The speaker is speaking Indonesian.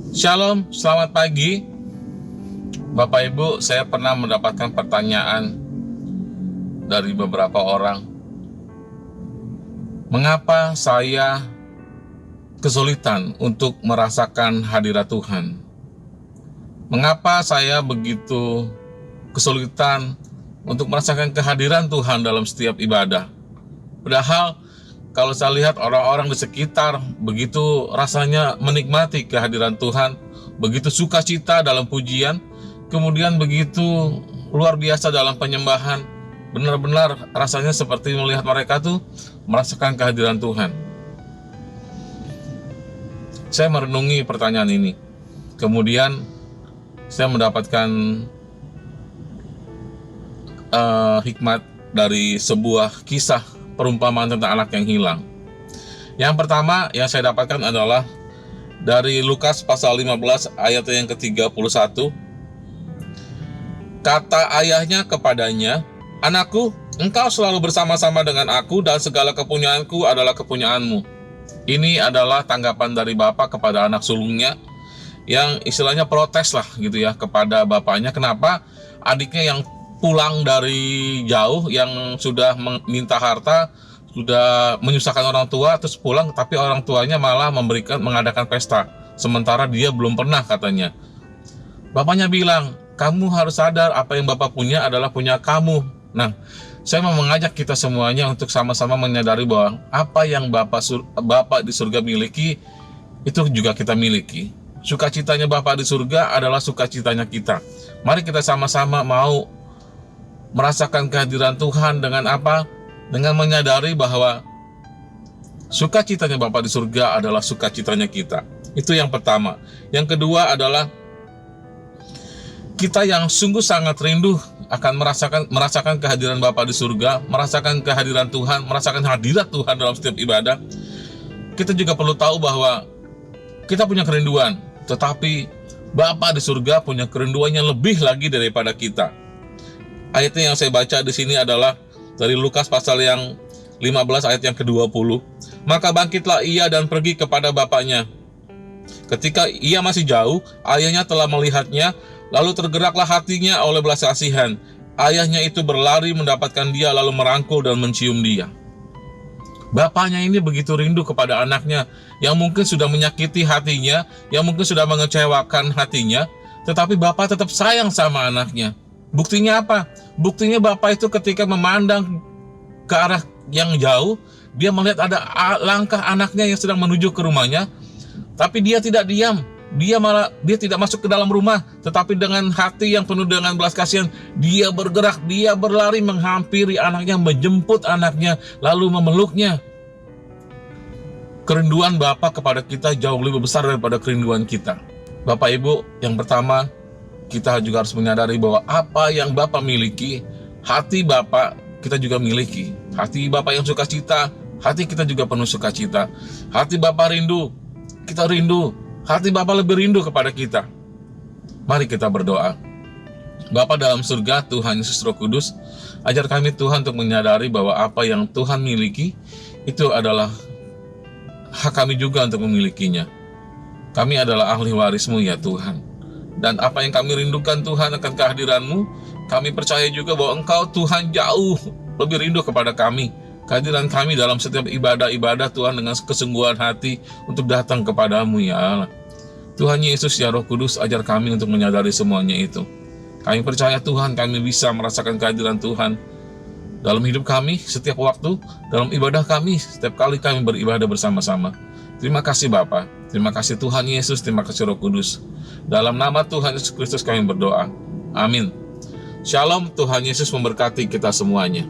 Shalom, selamat pagi. Bapak Ibu, saya pernah mendapatkan pertanyaan dari beberapa orang. Mengapa saya kesulitan untuk merasakan hadirat Tuhan? Mengapa saya begitu kesulitan untuk merasakan kehadiran Tuhan dalam setiap ibadah? Padahal kalau saya lihat orang-orang di sekitar begitu rasanya menikmati kehadiran Tuhan, begitu sukacita dalam pujian, kemudian begitu luar biasa dalam penyembahan, benar-benar rasanya seperti melihat mereka tuh merasakan kehadiran Tuhan. Saya merenungi pertanyaan ini, kemudian saya mendapatkan hikmat dari sebuah kisah perumpamaan tentang anak yang hilang. Yang pertama yang saya dapatkan adalah dari Lukas pasal 15 ayat yang ke-31. Kata ayahnya kepadanya, "Anakku, engkau selalu bersama-sama dengan aku dan segala kepunyaanku adalah kepunyaanmu." Ini adalah tanggapan dari bapak kepada anak sulungnya yang istilahnya protes lah gitu ya kepada bapaknya. Kenapa adiknya yang pulang dari jauh, yang sudah meminta harta, sudah menyusahkan orang tua, terus pulang, tapi orang tuanya malah mengadakan pesta, sementara dia belum pernah katanya. Bapaknya bilang, "Kamu harus sadar apa yang Bapak punya adalah punya kamu." Nah, saya mau mengajak kita semuanya untuk sama-sama menyadari bahwa apa yang Bapak di surga miliki, itu juga kita miliki. Sukacitanya Bapak di surga adalah sukacitanya kita. Mari kita sama-sama mau merasakan kehadiran Tuhan dengan apa? Dengan menyadari bahwa sukacitanya Bapa di surga adalah sukacitanya kita. Itu yang pertama. Yang kedua adalah kita yang sungguh sangat rindu akan merasakan kehadiran Bapa di surga, merasakan kehadiran Tuhan, merasakan hadirat Tuhan dalam setiap ibadah. Kita juga perlu tahu bahwa kita punya kerinduan, tetapi Bapa di surga punya kerinduan yang lebih lagi daripada kita. Ayatnya yang saya baca di sini adalah dari Lukas pasal yang 15 ayat yang ke-20. Maka bangkitlah ia dan pergi kepada bapaknya. Ketika ia masih jauh, ayahnya telah melihatnya, lalu tergeraklah hatinya oleh belas kasihan. Ayahnya itu berlari mendapatkan dia, lalu merangkul dan mencium dia. Bapaknya ini begitu rindu kepada anaknya, yang mungkin sudah menyakiti hatinya, yang mungkin sudah mengecewakan hatinya, tetapi bapak tetap sayang sama anaknya. Buktinya apa? Buktinya bapak itu ketika memandang ke arah yang jauh, dia melihat ada langkah anaknya yang sedang menuju ke rumahnya, tapi dia tidak diam. Dia tidak masuk ke dalam rumah, tetapi dengan hati yang penuh dengan belas kasihan, dia bergerak, dia berlari menghampiri anaknya, menjemput anaknya, lalu memeluknya. Kerinduan bapak kepada kita jauh lebih besar daripada kerinduan kita. Bapak Ibu, yang pertama, kita juga harus menyadari bahwa apa yang Bapak miliki, hati Bapak kita juga miliki. Hati Bapak yang sukacita, hati kita juga penuh sukacita. Hati Bapak rindu, kita rindu. Hati Bapak lebih rindu kepada kita. Mari kita berdoa. Bapa dalam surga, Tuhan Yesus Roh Kudus, ajar kami Tuhan untuk menyadari bahwa apa yang Tuhan miliki, itu adalah hak kami juga untuk memilikinya. Kami adalah ahli waris-Mu ya Tuhan. Dan apa yang kami rindukan Tuhan akan kehadiran-Mu, kami percaya juga bahwa Engkau Tuhan jauh lebih rindu kepada kami. Kehadiran kami dalam setiap ibadah-ibadah Tuhan dengan kesungguhan hati untuk datang kepada-Mu ya Allah. Tuhan Yesus ya Roh Kudus, ajar kami untuk menyadari semuanya itu. Kami percaya Tuhan kami bisa merasakan kehadiran Tuhan dalam hidup kami setiap waktu, dalam ibadah kami setiap kali kami beribadah bersama-sama. Terima kasih Bapa, terima kasih Tuhan Yesus, terima kasih Roh Kudus. Dalam nama Tuhan Yesus Kristus kami berdoa. Amin. Shalom, Tuhan Yesus memberkati kita semuanya.